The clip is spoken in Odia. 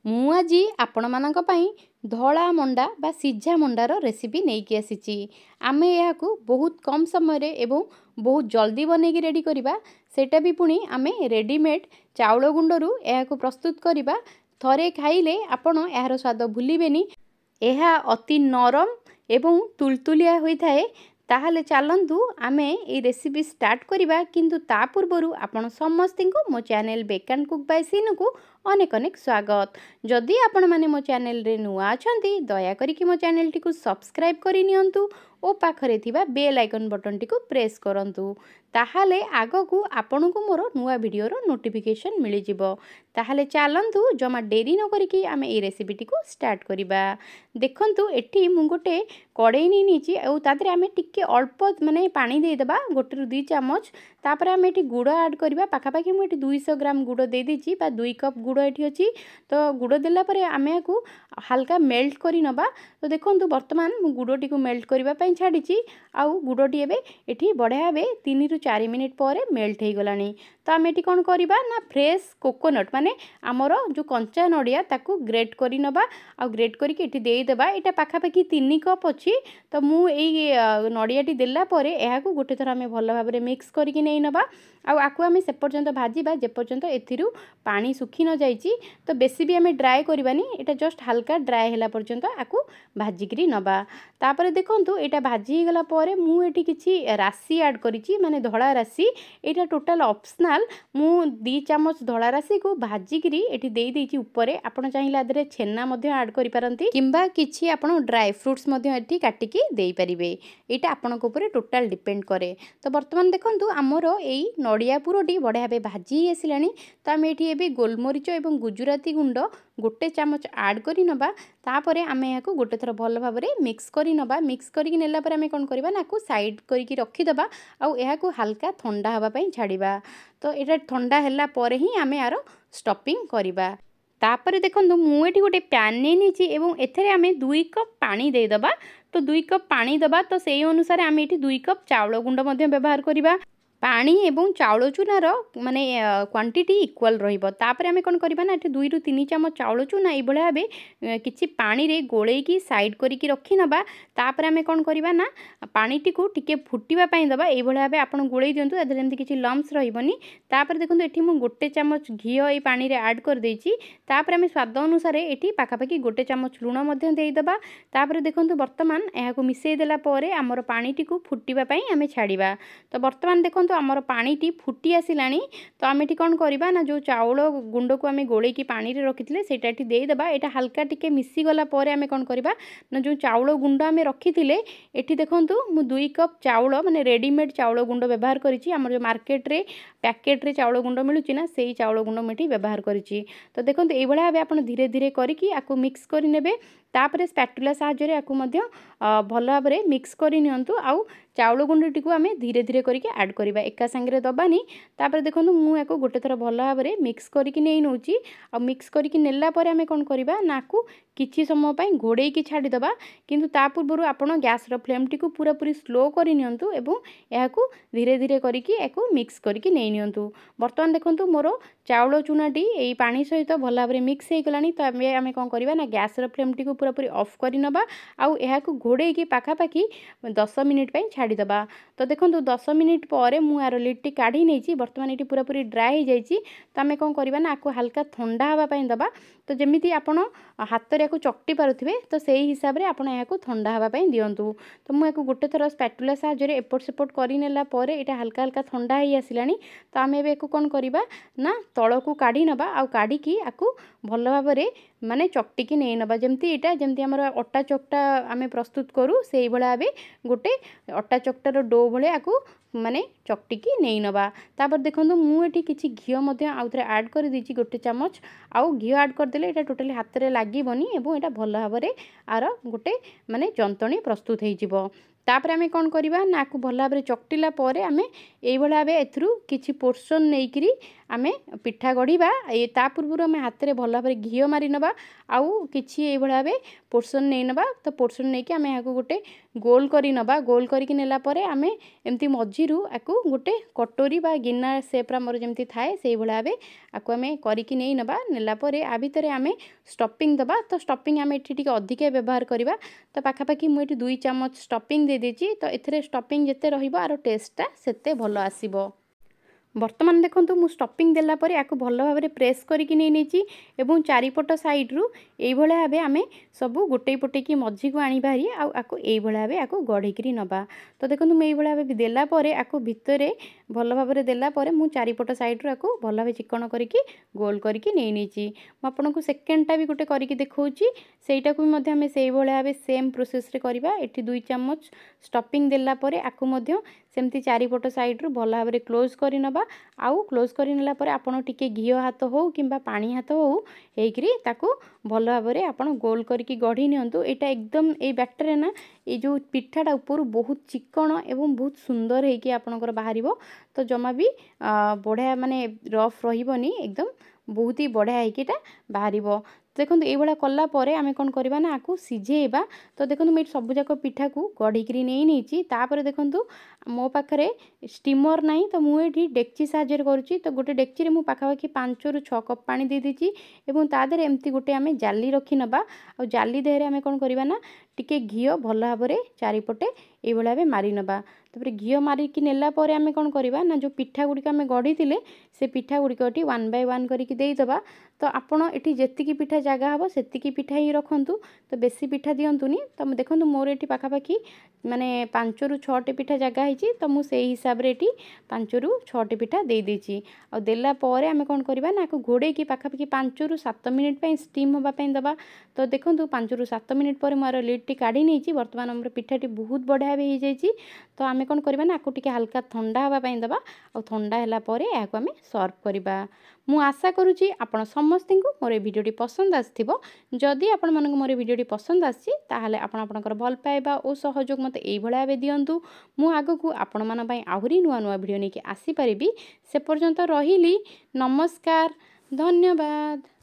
ମୁଁ ଆଜି ଆପଣମାନଙ୍କ ପାଇଁ ଧଳା ମଣ୍ଡା ବା ସିଝା ମଣ୍ଡାର ରେସିପି ନେଇକି ଆସିଛି। ଆମେ ଏହାକୁ ବହୁତ କମ୍ ସମୟରେ ଏବଂ ବହୁତ ଜଲ୍ଦି ବନେଇକି ରେଡ଼ି କରିବା, ସେଇଟା ବି ପୁଣି ଆମେ ରେଡ଼ିମେଡ୍ ଚାଉଳ ଗୁଣ୍ଡରୁ ଏହାକୁ ପ୍ରସ୍ତୁତ କରିବା। ଥରେ ଖାଇଲେ ଆପଣ ଏହାର ସ୍ୱାଦ ଭୁଲିବେନି। ଏହା ଅତି ନରମ ଏବଂ ତୁଲତୁଲିଆ ହୋଇଥାଏ। ତାହେଲେ ଚାଲନ୍ତୁ ଆମେ এই ରେସିପି ଷ୍ଟାର୍ଟ କରିବା। କିନ୍ତୁ ତା ପୂର୍ବରୁ ଆପଣ ସମସ୍ତଙ୍କୁ ମୋ channel bake and cook by ସିନୁକୁ ଅନେକ ଅନେକ ସ୍ୱାଗତ। ଯଦି ଆପଣମାନେ ମୋ ଚ୍ୟାନେଲରେ ନୂଆ ଅଛନ୍ତି ଦୟାକରିକି ମୋ ଚ୍ୟାନେଲଟିକୁ ସବସ୍କ୍ରାଇବ୍ କରିନିଅନ୍ତୁ ଓ ପାଖରେ ଥିବା ବେଲ୍ ଆଇକନ୍ ବଟନଟିକୁ ପ୍ରେସ୍ କରନ୍ତୁ। ତାହେଲେ ଆଗକୁ ଆପଣଙ୍କୁ ମୋର ନୂଆ ଭିଡ଼ିଓର ନୋଟିଫିକେସନ୍ ମିଳିଯିବ। ତାହେଲେ ଚାଲନ୍ତୁ ଜମା ଡେରି ନ କରିକି ଆମେ এই ରେସିପିଟିକୁ ଷ୍ଟାର୍ଟ କରିବା। ଦେଖନ୍ତୁ ଏଠି ମୁଁ ଗୋଟେ କଡ଼େଇ ନେଇଛି ଆଉ ତା ଦେହରେ ଆମେ ଟିକେ ଅଳ୍ପ ମାନେ ପାଣି ଦେଇଦେବା, 1ରୁ 2 ଚାମଚ। ତାପରେ ଆମେ ଏଠି ଗୁଡ଼ ଆଡ୍ କରିବା। ପାଖାପାଖି ମୁଁ ଏଠି 200 ଗ୍ରାମ ଗୁଡ଼ ଦେଇଦେଇଛି ବା 2 କପ୍ ଗୁଡ଼ ଏଠି ଅଛି। ତ ଗୁଡ଼ ଦେଲା ପରେ ଆମେ ଏହାକୁ ହାଲକା ମେଲ୍ଟ କରି ନେବା। ତ ଦେଖନ୍ତୁ ବର୍ତ୍ତମାନ ମୁଁ ଗୁଡ଼ଟିକୁ ମେଲ୍ଟ କରିବା ପାଇଁ ଛାଡ଼ିଛି ଆଉ ଗୁଡ଼ଟି ଏବେ ଏଠି ବଢ଼ିଆ ଭାବେ 3ରୁ 4 ମିନିଟ୍ ପରେ ମେଲ୍ଟ ହେଇଗଲାଣି। ତ ଆମେ ଏଠି କ'ଣ କରିବା ନା ଫ୍ରେଶ୍ କୋକୋନଟ୍ ମାନେ ଆମର ଯେଉଁ କଞ୍ଚା ନଡ଼ିଆ ତାକୁ ଗ୍ରେଟ୍ କରି ନେବା ଆଉ ଗ୍ରେଟ୍ କରିକି ଏଠି ଦେଇଦେବା। ଏଇଟା ପାଖାପାଖି 3 କପ୍ ଅଛି। ତ ମୁଁ ଏଇ ନଡ଼ିଆଟି ଦେଲା ପରେ ଏହାକୁ ଗୋଟେ ଥର ଆମେ ଭଲ ଭାବରେ ମିକ୍ସ କରିକି ନେଇ ନେବା ଆଉ ଆକୁ ଆମେ ସେ ପର୍ଯ୍ୟନ୍ତ ଭାଜିବା ଯେ ପର୍ଯ୍ୟନ୍ତ ଏଥିରୁ ପାଣି ଶୁଖି ନ ଯାଇଛି। ତ ବେଶୀ ବି ଆମେ ଡ୍ରାଏ କରିବାନି, ଏଇଟା ଜଷ୍ଟ ହାଲକା ଡ୍ରାଏ ହେଲା ପର୍ଯ୍ୟନ୍ତ ଆକୁ ଭାଜିକିରି ନେବା। ତାପରେ ଦେଖନ୍ତୁ ଏଇଟା ଭାଜି ହେଇଗଲା ପରେ ମୁଁ ଏଠି କିଛି ରାଶି ଆଡ଼୍ କରିଛି, ମାନେ ଧଳା ରାଶି। ଏଇଟା ଟୋଟାଲ୍ ଅପସନାଲ୍। ମୁଁ 2 ଚାମଚ ଧଳା ରାଶିକୁ ଭାଜିକିରି ଏଠି ଦେଇଦେଇଛି ଉପରେ। ଆପଣ ଚାହିଁଲେ ଆଦେହରେ ଛେନା ମଧ୍ୟ ଆଡ଼୍ କରିପାରନ୍ତି କିମ୍ବା କିଛି ଆପଣ ଡ୍ରାଏ ଫ୍ରୁଟ୍ସ ମଧ୍ୟ ଏଠି କାଟିକି ଦେଇପାରିବେ। ଏଇଟା ଆପଣଙ୍କ ଉପରେ ଟୋଟାଲ୍ ଡିପେଣ୍ଡ କରେ। ତ ବର୍ତ୍ତମାନ ଦେଖନ୍ତୁ ଆମର ଏଇ ନଡ଼ିଆ ପୁରଟି ବଢ଼ିଆ ଭାବେ ଭାଜି ହେଇ ଆସିଲାଣି। ତ ଆମେ ଏଠି ଏବେ ଗୋଲମରିଚ ଏବଂ ଗୁଜୁରାତି ଗୁଣ୍ଡ 1 ଚାମଚ ଆଡ଼୍ କରି ନେବା। ତାପରେ ଆମେ ଏହାକୁ ଗୋଟେ ଥର ଭଲ ଭାବରେ ମିକ୍ସ କରି ନେବା। ମିକ୍ସ କରିକି ନେଲା ପରେ ଆମେ କ'ଣ କରିବା ନା ଆକୁ ସାଇଡ଼୍ କରିକି ରଖିଦେବା ଆଉ ଏହାକୁ ହାଲକା ଥଣ୍ଡା ହେବା ପାଇଁ ଛାଡ଼ିବା। ତ ଏଇଟା ଥଣ୍ଡା ହେଲା ପରେ ହିଁ ଆମେ ଆର ଷ୍ଟଫିଂ କରିବା। ତାପରେ ଦେଖନ୍ତୁ ମୁଁ ଏଠି ଗୋଟେ ପ୍ୟାନ୍ ନେଇଛି ଏବଂ ଏଥିରେ ଆମେ 2 କପ୍ ପାଣି ଦେଇଦେବା। ତ 2 କପ୍ ପାଣି ଦେବା, ତ ସେଇ ଅନୁସାରେ ଆମେ ଏଠି 2 କପ୍ ଚାଉଳ ଗୁଣ୍ଡ ମଧ୍ୟ ବ୍ୟବହାର କରିବା। ପାଣି ଏବଂ ଚାଉଳ ଚୁନାର ମାନେ କ୍ୱାଣ୍ଟିଟି ଇକ୍ୱାଲ୍ ରହିବ। ତାପରେ ଆମେ କ'ଣ କରିବା ନା ଏଠି 2ରୁ 3 ଚାମଚ ଚାଉଳ ଚୁନା ଏଇଭଳିଆ ଭାବେ କିଛି ପାଣିରେ ଗୋଳେଇକି ସାଇଡ଼୍ କରିକି ରଖିନେବା। ତାପରେ ଆମେ କ'ଣ କରିବା ନା ପାଣିଟିକୁ ଟିକେ ଫୁଟିବା ପାଇଁ ଦେବା। ଏଇଭଳିଆ ଭାବେ ଆପଣ ଗୋଳେଇ ଦିଅନ୍ତୁ, ତା ଦେହରେ ଏମିତି କିଛି ଲମ୍ପସ୍ ରହିବନି। ତାପରେ ଦେଖନ୍ତୁ ଏଠି ମୁଁ 1 ଚାମଚ ଘିଅ ଏଇ ପାଣିରେ ଆଡ଼୍ କରିଦେଇଛି। ତାପରେ ଆମେ ସ୍ୱାଦ ଅନୁସାରେ ଏଠି ପାଖାପାଖି 1 ଚାମଚ ଲୁଣ ମଧ୍ୟ ଦେଇଦେବା। ତାପରେ ଦେଖନ୍ତୁ ବର୍ତ୍ତମାନ ଏହାକୁ ମିଶାଇ ଦେଲା ପରେ ଆମର ପାଣିଟିକୁ ଫୁଟିବା ପାଇଁ ଆମେ ଛାଡ଼ିବା। ତ ବର୍ତ୍ତମାନ ଦେଖନ୍ତୁ ଆମର ପାଣିଟି ଫୁଟି ଆସିଲାଣି। ତ ଆମେ ଏଠି କ'ଣ କରିବା ନା ଯେଉଁ ଚାଉଳ ଗୁଣ୍ଡକୁ ଆମେ ଗୋଳେଇକି ପାଣିରେ ରଖିଥିଲେ ସେଇଟା ଏଠି ଦେଇଦେବା। ଏଇଟା ହାଲକା ଟିକେ ମିଶିଗଲା ପରେ ଆମେ କ'ଣ କରିବା ନା ଯେଉଁ ଚାଉଳ ଗୁଣ୍ଡ ଆମେ ରଖିଥିଲେ ଏଠି ଦେଖନ୍ତୁ ମୁଁ 2 କପ୍ ଚାଉଳ ମାନେ ରେଡ଼ିମେଡ୍ ଚାଉଳ ଗୁଣ୍ଡ ବ୍ୟବହାର କରିଛି। ଆମର ଯେଉଁ ମାର୍କେଟରେ ପ୍ୟାକେଟ୍ରେ ଚାଉଳ ଗୁଣ୍ଡ ମିଳୁଛି ନା ସେଇ ଚାଉଳ ଗୁଣ୍ଡ ମୁଁ ଏଠି ବ୍ୟବହାର କରିଛି। ତ ଦେଖନ୍ତୁ ଏଇଭଳିଆ ଭାବେ ଆପଣ ଧୀରେ ଧୀରେ କରିକି ଆକୁ ମିକ୍ସ କରିନେବେ। ତାପରେ ସ୍ପାଟୁଲା ସାହାଯ୍ୟରେ ଆକୁ ମଧ୍ୟ ଭଲ ଭାବରେ ମିକ୍ସ କରି ନିଅନ୍ତୁ ଆଉ ଚାଉଳ ଗୁଣ୍ଡଟିକୁ ଆମେ ଧୀରେ ଧୀରେ କରିକି ଆଡ଼୍ କରିବା, ଏକା ସାଙ୍ଗରେ ଦେବାନି। ତାପରେ ଦେଖନ୍ତୁ ମୁଁ ୟାକୁ ଗୋଟେ ଥର ଭଲ ଭାବରେ ମିକ୍ସ କରିକି ନେଇ ନେଉଛି ଆଉ ମିକ୍ସ କରିକି ନେଲା ପରେ ଆମେ କ'ଣ କରିବା ନା ଆକୁ କିଛି ସମୟ ପାଇଁ ଘୋଡ଼େଇକି ଛାଡ଼ିଦେବା। କିନ୍ତୁ ତା ପୂର୍ବରୁ ଆପଣ ଗ୍ୟାସ୍ର ଫ୍ଲେମ୍ଟିକୁ ପୁରାପୁରି ସ୍ଲୋ କରି ନିଅନ୍ତୁ ଏବଂ ଏହାକୁ ଧୀରେ ଧୀରେ କରିକି ୟାକୁ ମିକ୍ସ କରିକି ନେଇ ନିଅନ୍ତୁ। ବର୍ତ୍ତମାନ ଦେଖନ୍ତୁ ମୋର ଚାଉଳ ଚୁନାଟି ଏଇ ପାଣି ସହିତ ଭଲ ଭାବରେ ମିକ୍ସ ହେଇଗଲାଣି। ତ ଆମେ କ'ଣ କରିବା ନା ଗ୍ୟାସ୍ର ଫ୍ଲେମ୍ଟିକୁ ପୁରାପୁରି ଅଫ୍ କରିନେବା ଆଉ ଏହାକୁ ଘୋଡ଼େଇକି ପାଖାପାଖି 10 ମିନିଟ୍ ପାଇଁ ଛାଡ଼ିଦେବା। ତ ଦେଖନ୍ତୁ 10 ମିନିଟ୍ ପରେ ମୁଁ ଆର ଲିଡ଼୍ଟି କାଢ଼ି ନେଇଛି। ବର୍ତ୍ତମାନ ଏଠି ପୁରାପୁରି ଡ୍ରାଏ ହେଇଯାଇଛି। ତ ଆମେ କ'ଣ କରିବା ନା ଆକୁ ହାଲକା ଥଣ୍ଡା ହେବା ପାଇଁ ଦେବା। ତ ଯେମିତି ଆପଣ ହାତରେ ୟାକୁ ଚକଟି ପାରୁଥିବେ ତ ସେଇ ହିସାବରେ ଆପଣ ଏହାକୁ ଥଣ୍ଡା ହେବା ପାଇଁ ଦିଅନ୍ତୁ। ତ ମୁଁ ୟାକୁ ଗୋଟେ ଥର ସ୍ପାଟୁଲା ସାହାଯ୍ୟରେ ଏପଟ ସେପଟ କରିନେଲା ପରେ ଏଇଟା ହାଲକା ହାଲକା ଥଣ୍ଡା ହେଇ ଆସିଲାଣି। ତ ଆମେ ଏବେ ୟାକୁ କ'ଣ କରିବା ନା ତଳକୁ କାଢ଼ି ନେବା ଆଉ କାଢ଼ିକି ଆକୁ ଭଲ ଭାବରେ ମାନେ ଚକଟିକି ନେଇ ନେବା। ଯେମିତି ଆମର ଅଟା ଚକଟା ଆମେ ପ୍ରସ୍ତୁତ କରୁ ସେଇଭଳିଆ ଭାବେ ଗୋଟେ ଅଟା ଚକଟାର ଡୋ ଭଳିଆ ଆକୁ ମାନେ ଚକଟିକି ନେଇ ନେବା। ତାପରେ ଦେଖନ୍ତୁ ମୁଁ ଏଠି କିଛି ଘିଅ ମଧ୍ୟ ଆଉ ଥରେ ଆଡ଼୍ କରିଦେଇଛି 1 ଚାମଚ। ଆଉ ଘିଅ ଆଡ଼୍ କରିଦେଲେ ଏଇଟା ଟୋଟାଲି ହାତରେ ଲାଗିବନି ଏବଂ ଏଇଟା ଭଲ ଭାବରେ ଆର ଗୋଟେ ମାନେ ଯନ୍ତଣୀ ପ୍ରସ୍ତୁତ ହେଇଯିବ। तापर आमे कौन करवा ना आपको भल भाव चकटिला आमे यही भाव एथरू किसी पोर्सन नहीं आमे पिठा गढ़ा ता पूर्व आम हाथ में भल भाव घी मारी नवा आउ किसी ये भाव पोर्सन नहीं नवा तो पोर्सन नहीं कि आम यहाँ गोटे गोल करी नवा गोल करके नेला परे आमे एमती मझीरू आपको गोटे कटोरी बा गिना सेप्रा मोर जमती थाए से भाव आपको आम करके नहीं नवा नेला परे आ भितर आमे स्टफिंग दबा तो स्टफिंग आम ये अधिक व्यवहार करवा तो पाखापाखि मुझे 2 चामच स्टफिंग दे देची तो एथिरे स्टफिंग जिते रहिबो आरो टेस्टटा सेते भलो आसीबो। बर्तमान देखो मु स्टफिंग देला परे याकु भल भाव में प्रेस करके नहीं नीची एवं चारिपट साइड्रु यही भाव आम सब गोटे पटे की मझी को आनी बाहरी आको यही भाव याकु गढ़ी नवा तो देखो मुझे भाव देला परे याकु भितर भल भाव में देला परे मु चारिपट साइड्रु याकु भल भाव चिकन करके गोल करके नहीं नीची आपको सेकेंडटा भी गोटे करके देखौची सेटा को भी आम से भाव सेम प्रोसेस रे करबा एठी 2 चामच स्टफिंग देला परे याकु मध्य सेमती चारिपट साइड्रु भल भाव में क्लोज करी नबा आउ क्लोज करी नेला परे आपण टिके घी हाथ हो किंबा पानी हाथ हो हेकरी ताकू भल भाव में आपण गोल करके गढ़ी नियंतु एटा एकदम ए बैटर ना ये जो पिठाटा ऊपर बहुत चिकन एवं बहुत सुंदर होगी आपणकर बाहर तो जमा भी बढ़िया माने रफ रही एकदम बहुत ही बढ़िया होता बाहर देखो ये कलापर आम कौन करवा ना आपको सिझेबा तो देखो मुझे सबूक पिठा को गढ़ी नहीं तापर देखो मो पाखे स्टीमर ना तो मुझे डेक्ची साहाଯ୍य करुँची तो गोटे डेक्ची मु पाखापाखि 5 ରୁ 6 कप पानी दे दीची एवं तादर एमती गोटे आम जाली रखी नबा और जाली देहरे आम कौन करवा ना टिके घी भल भाव में चारिपटे ये भाव मारी नबा तापर घी मारिकी नेला परे आम कौन करवा ना जो पिठा गुड़िक आम गढ़ी से पिठा गुड़िक 1 बाय 1 करके देदबा तो आपण एटी जेतिकी पिठा जगह हम सेतिकी पिठा ही रखंतु तो बेसी पिठा दियंतुनी तो देखो मोर एटी पाखापाखि माने 5 ରୁ 6 पिठा जगह है तो मुझे हिसाब से ये 5 ରୁ 6 पिठा दे देची और देला परे आम कौन करवा ना आपको घोड़े की पाखापाखि 5 ରୁ 7 मिनिट स्टीम होगापी दबा तो देखो 5 ରୁ 7 मिनिट पर मोर लिड काढ़ी नहीं बर्तमान आम पिठाटी बहुत बढ़िया भी हो जाए तो आम कौन करवा ना आपको टिके हल्का ठंडा होगापी दबा और ठंडा है यहाँ आम सर्व करवा मु आशा करुँची आपण समस्त को मोर भिडियोटी पसंद आसथिबो जदि आपण मानक मोर भिडियोटी पसंद आसी ताहाले आपण आपणकर भल पाइबा और सहयोग मते एई भळा भाबे दियंतु मु आगकू आपण मान पई आहुरी नुआ नुआ भिडियो नेकी आसी परिबी से पर्यंत रहिली नमस्कार धन्यवाद।